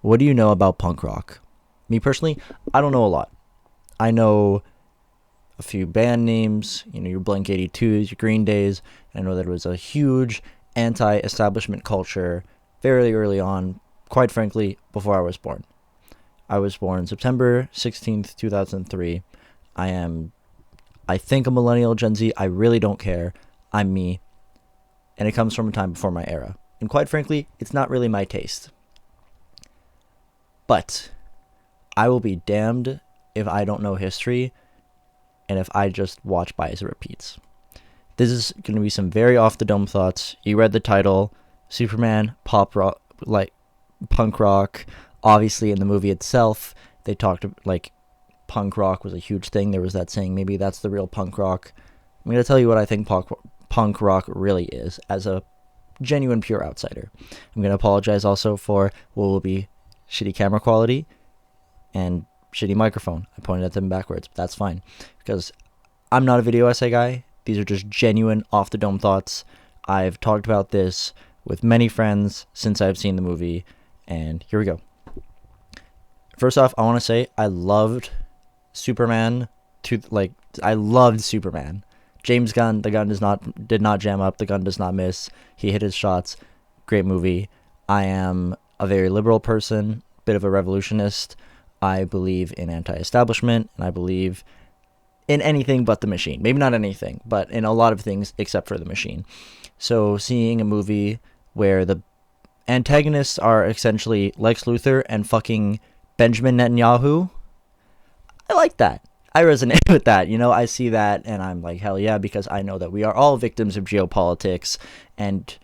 What do you know about punk rock? Me personally, I don't know a lot. I know a few band names, your Blink 82s, your Green Days. I know that it was a huge anti establishment culture very early on, quite frankly, before I was born. I was born September 16th, 2003. I am, I think, a millennial Gen Z. I really don't care. I'm me. And it comes from a time before my era. And quite frankly, it's not really my taste. But I will be damned if I don't know history and if I just watch by as it repeats. This is going to be some very off the dome thoughts. You read the title, Superman, pop rock, like punk rock. Obviously, in the movie itself, they talked like punk rock was a huge thing. There was that saying, maybe that's the real punk rock. I'm going to tell you what I think punk rock really is as a genuine pure outsider. I'm going to apologize also for what will be shitty camera quality and shitty microphone. I pointed at them backwards, but that's fine because I'm not a video essay guy. These are just genuine off the dome thoughts. I've talked about this with many friends since I've seen the movie, and here we go. First off, I want to say I loved Superman. I loved Superman. James Gunn, the gun did not jam up. The gun does not miss. He hit his shots. Great movie. I am a very liberal person, bit of a revolutionist. I believe in anti-establishment, and I believe in anything but the machine. Maybe not anything, but in a lot of things except for the machine. So seeing a movie where the antagonists are essentially Lex Luthor and fucking Benjamin Netanyahu, I like that. I resonate with that. I see that and I'm like, hell yeah, because I know that we are all victims of geopolitics and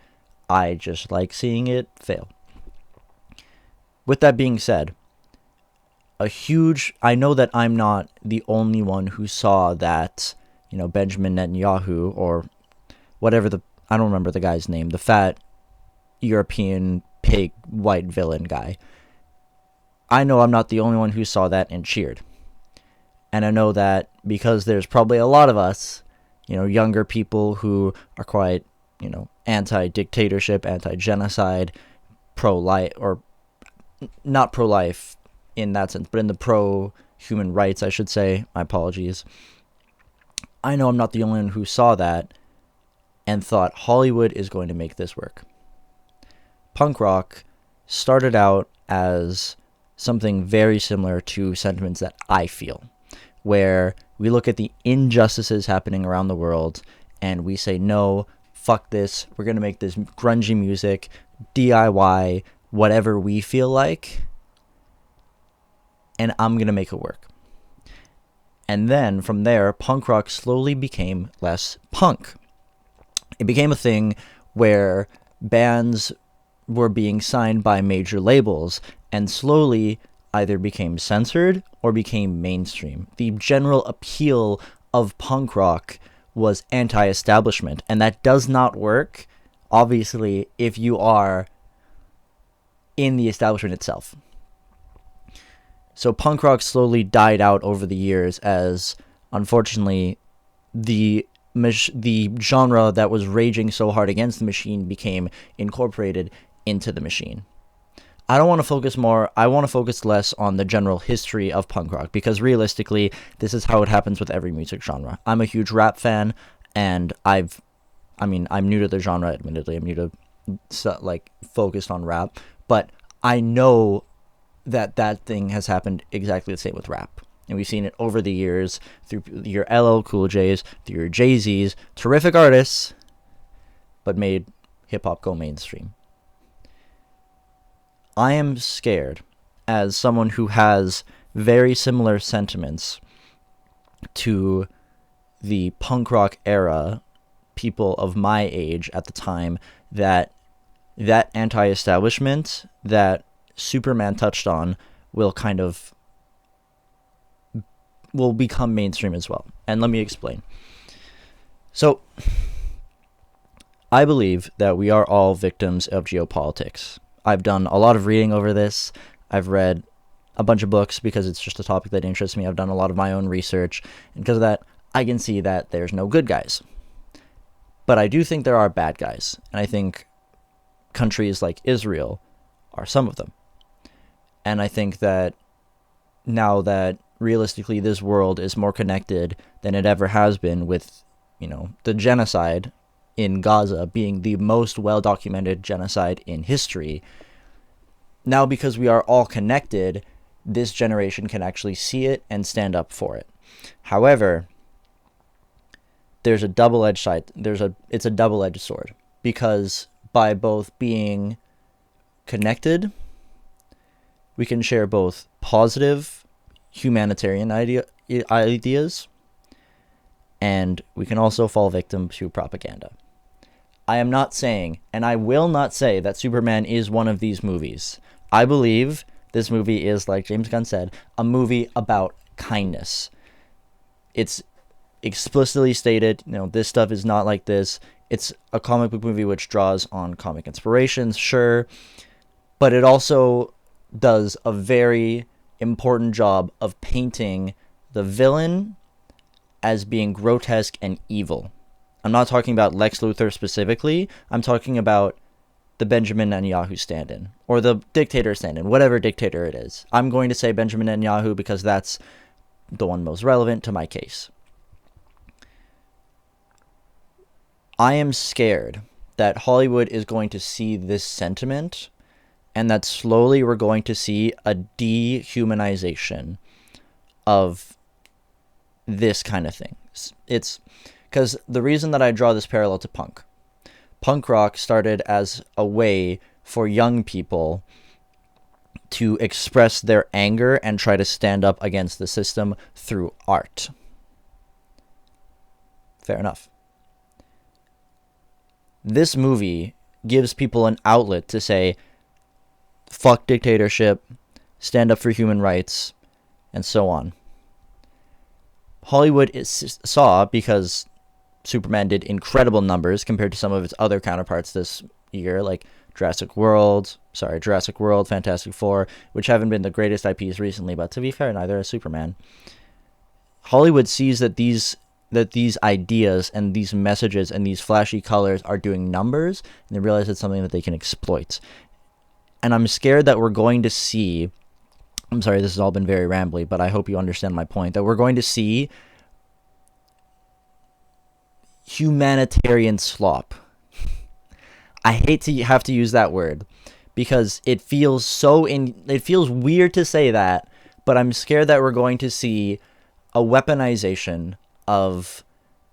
I just like seeing it fail. With that being said, I know that I'm not the only one who saw that, Benjamin Netanyahu or whatever I don't remember the guy's name, the fat European pig white villain guy. I know I'm not the only one who saw that and cheered. And I know that because there's probably a lot of us, younger people who are quite, anti-dictatorship, anti-genocide, pro-life, or not pro-life in that sense, but in the pro-human rights, I should say. My apologies. I know I'm not the only one who saw that and thought Hollywood is going to make this work. Punk rock started out as something very similar to sentiments that I feel, where we look at the injustices happening around the world and we say, no, fuck this. We're going to make this grungy music, DIY, whatever we feel like, and I'm going to make it work. And then from there, punk rock slowly became less punk. It became a thing where bands were being signed by major labels and slowly either became censored or became mainstream. The general appeal of punk rock was anti-establishment, and that does not work, obviously, if you are in the establishment itself. So punk rock slowly died out over the years as, unfortunately, the genre that was raging so hard against the machine became incorporated into the machine. I want to focus less on the general history of punk rock, because realistically, this is how it happens with every music genre. I'm a huge rap fan, and I'm new to the genre, admittedly. I'm new to, focused on rap, but I know that thing has happened exactly the same with rap. And we've seen it over the years through your LL Cool J's, through your Jay-Z's, terrific artists, but made hip-hop go mainstream. I am scared, as someone who has very similar sentiments to the punk rock era, people of my age at the time, that anti-establishment that Superman touched on will become mainstream as well. And let me explain. So, I believe that we are all victims of geopolitics. I've done a lot of reading over this. I've read a bunch of books because it's just a topic that interests me. I've done a lot of my own research, and because of that, I can see that there's no good guys. But I do think there are bad guys, and I think countries like Israel are some of them. And I think that now that realistically this world is more connected than it ever has been, with, the genocide in Gaza being the most well-documented genocide in history, now because we are all connected, this generation can actually see it and stand up for it. However, there's a double-edged side. It's a double-edged sword, because by both being connected, we can share both positive humanitarian ideas, and we can also fall victim to propaganda. I am not saying, and I will not say, that Superman is one of these movies. I believe this movie is, like James Gunn said, a movie about kindness. It's explicitly stated, this stuff is not like this. It's a comic book movie which draws on comic inspirations, sure, but it also does a very important job of painting the villain as being grotesque and evil. I'm not talking about Lex Luthor specifically. I'm talking about the Benjamin Netanyahu stand-in, or the dictator stand-in, whatever dictator it is. I'm going to say Benjamin Netanyahu because that's the one most relevant to my case. I am scared that Hollywood is going to see this sentiment, and that slowly we're going to see a dehumanization of this kind of thing. It's because the reason that I draw this parallel to punk rock started as a way for young people to express their anger and try to stand up against the system through art. Fair enough. This movie gives people an outlet to say, fuck dictatorship, stand up for human rights, and so on. Hollywood saw, because Superman did incredible numbers compared to some of its other counterparts this year, like Jurassic World, Fantastic Four, which haven't been the greatest IPs recently, but to be fair, neither is Superman. Hollywood sees that these ideas and these messages and these flashy colors are doing numbers, and they realize it's something that they can exploit. And I'm scared that we're going to see, I'm sorry, this has all been very rambly, but I hope you understand my point, that we're going to see humanitarian slop. I hate to have to use that word, because it feels weird to say that, but I'm scared that we're going to see a weaponization of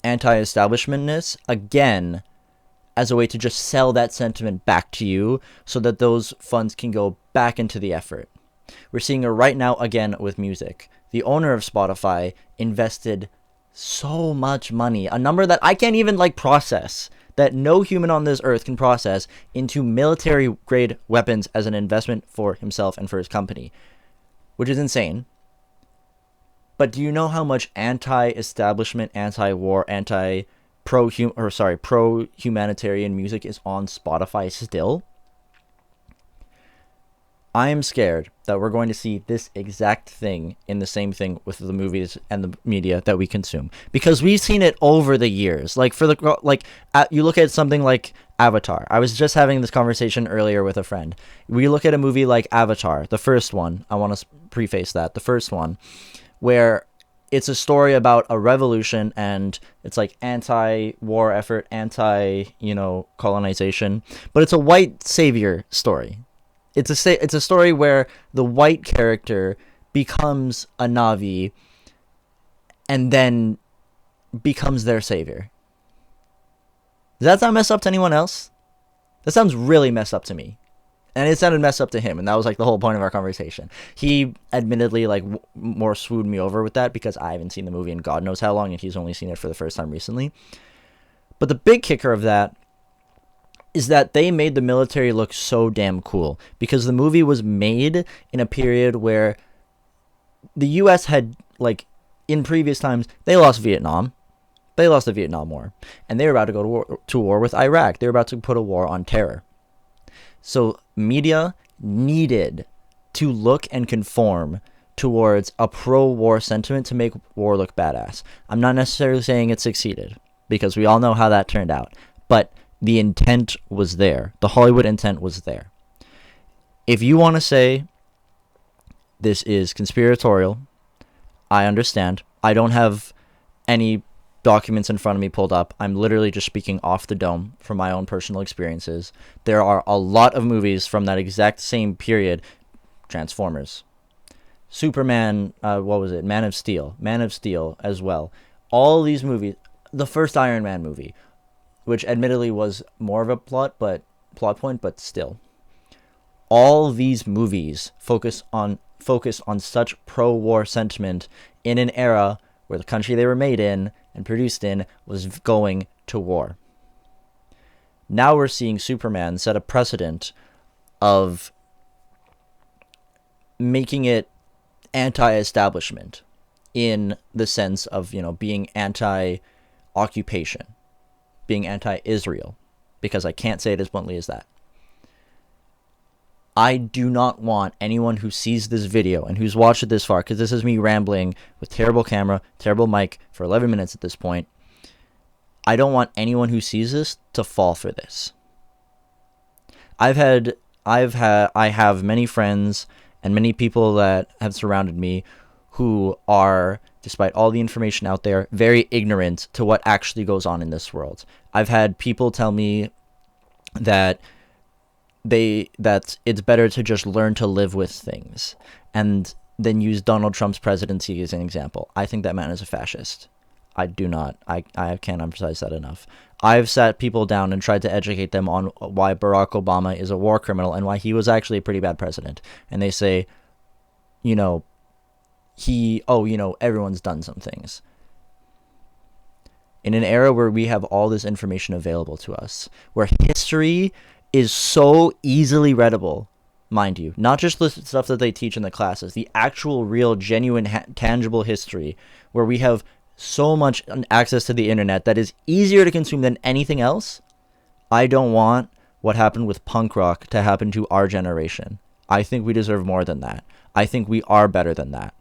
anti-establishmentness again, as a way to just sell that sentiment back to you so that those funds can go back into the effort. We're seeing it right now again with music. The owner of Spotify invested so much money, a number that I can't even process, that no human on this earth can process, into military grade weapons as an investment for himself and for his company, which is insane. But do you know how much anti-establishment, anti-war, pro-humanitarian music is on Spotify still? I am scared that we're going to see this exact thing in the same thing with the movies and the media that we consume, because we've seen it over the years. You look at something like Avatar. I was just having this conversation earlier with a friend. We look at a movie like Avatar, the first one. I want to preface that, the first one, where it's a story about a revolution, and it's like anti-war effort, colonization, but it's a white savior story. It's a story where the white character becomes a Na'vi and then becomes their savior. Does that sound messed up to anyone else? That sounds really messed up to me. And it sounded messed up to him, and that was the whole point of our conversation. He admittedly more swooned me over with that, because I haven't seen the movie in God knows how long, and he's only seen it for the first time recently. But the big kicker of that is that they made the military look so damn cool, because the movie was made in a period where the U.S. had, in previous times, they lost Vietnam. They lost the Vietnam War, and they were about to go to war with Iraq. They were about to put a war on terror. So media needed to look and conform towards a pro-war sentiment to make war look badass. I'm not necessarily saying it succeeded, because we all know how that turned out. But the intent was there. The Hollywood intent was there. If you want to say This is conspiratorial. I understand. I don't have any documents in front of me pulled up. I'm literally just speaking off the dome from my own personal experiences. There are a lot of movies from that exact same period. Transformers, Superman, what was it? Man of Steel as well. All these movies, the first Iron Man movie, which admittedly was more of a plot point, but still. All these movies focus on such pro-war sentiment in an era where the country they were made in and produced in was going to war. Now we're seeing Superman set a precedent of making it anti-establishment in the sense of, being anti-occupation, being anti-Israel, because I can't say it as bluntly as that. I do not want anyone who sees this video and who's watched it this far, because this is me rambling with terrible camera, terrible mic for 11 minutes at this point. I don't want anyone who sees this to fall for this. I have many friends and many people that have surrounded me who are, despite all the information out there, very ignorant to what actually goes on in this world. I've had people tell me that it's better to just learn to live with things and then use Donald Trump's presidency as an example. I think that man is a fascist. I do not. I can't emphasize that enough. I've sat people down and tried to educate them on why Barack Obama is a war criminal and why he was actually a pretty bad president. And they say, everyone's done some things. In an era where we have all this information available to us, where history is so easily readable, mind you, not just the stuff that they teach in the classes, the actual, real, genuine, tangible history, where we have so much access to the internet that is easier to consume than anything else. I don't want what happened with punk rock to happen to our generation. I think we deserve more than that. I think we are better than that.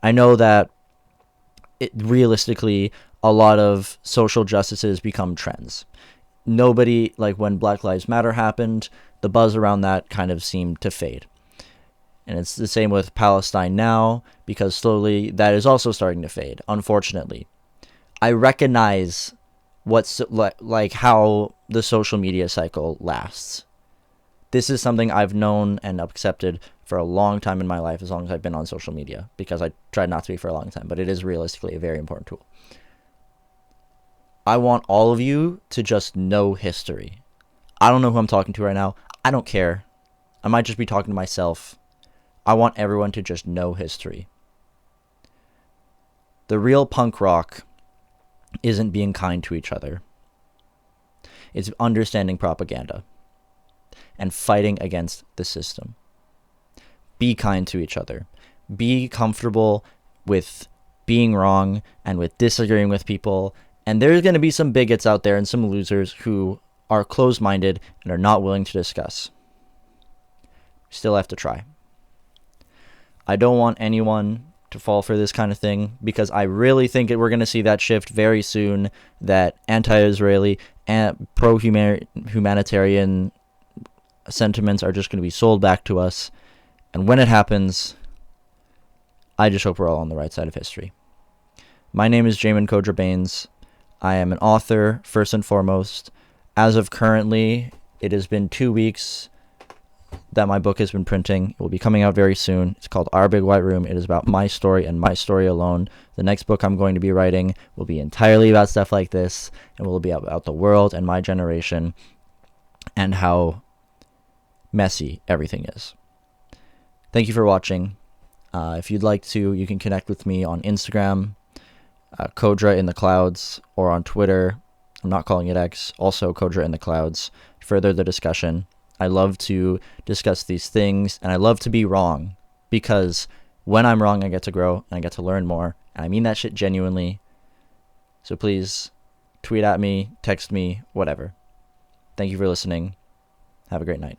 I know that realistically, a lot of social justices become trends. Nobody, like when Black Lives Matter happened, the buzz around that kind of seemed to fade. And it's the same with Palestine now, because slowly that is also starting to fade, unfortunately. I recognize what's like how the social media cycle lasts. This is something I've known and accepted for a long time in my life, as long as I've been on social media, because I tried not to be for a long time, but it is realistically a very important tool. I want all of you to just know history. I don't know who I'm talking to right now. I don't care. I might just be talking to myself. I want everyone to just know history. The real punk rock isn't being kind to each other. It's understanding propaganda and fighting against the system. Be kind to each other. Be comfortable with being wrong and with disagreeing with people. And there's going to be some bigots out there and some losers who are closed-minded and are not willing to discuss. Still have to try. I don't want anyone to fall for this kind of thing, because I really think we're going to see that shift very soon, that anti-Israeli and pro-humanitarian sentiments are just going to be sold back to us. And when it happens, I just hope we're all on the right side of history. My name is Jamin Kodra Baines. I am an author, first and foremost. As of currently, it has been 2 weeks that my book has been printing. It will be coming out very soon. It's called Our Big White Room. It is about my story and my story alone. The next book I'm going to be writing will be entirely about stuff like this, and will be about the world and my generation and how messy everything is. Thank you for watching. If you'd like to, you can connect with me on Instagram, Kodra in the Clouds, or on Twitter. I'm not calling it X. Also, Kodra in the Clouds. Further the discussion. I love to discuss these things, and I love to be wrong, because when I'm wrong, I get to grow, and I get to learn more, and I mean that shit genuinely. So please, tweet at me, text me, whatever. Thank you for listening. Have a great night.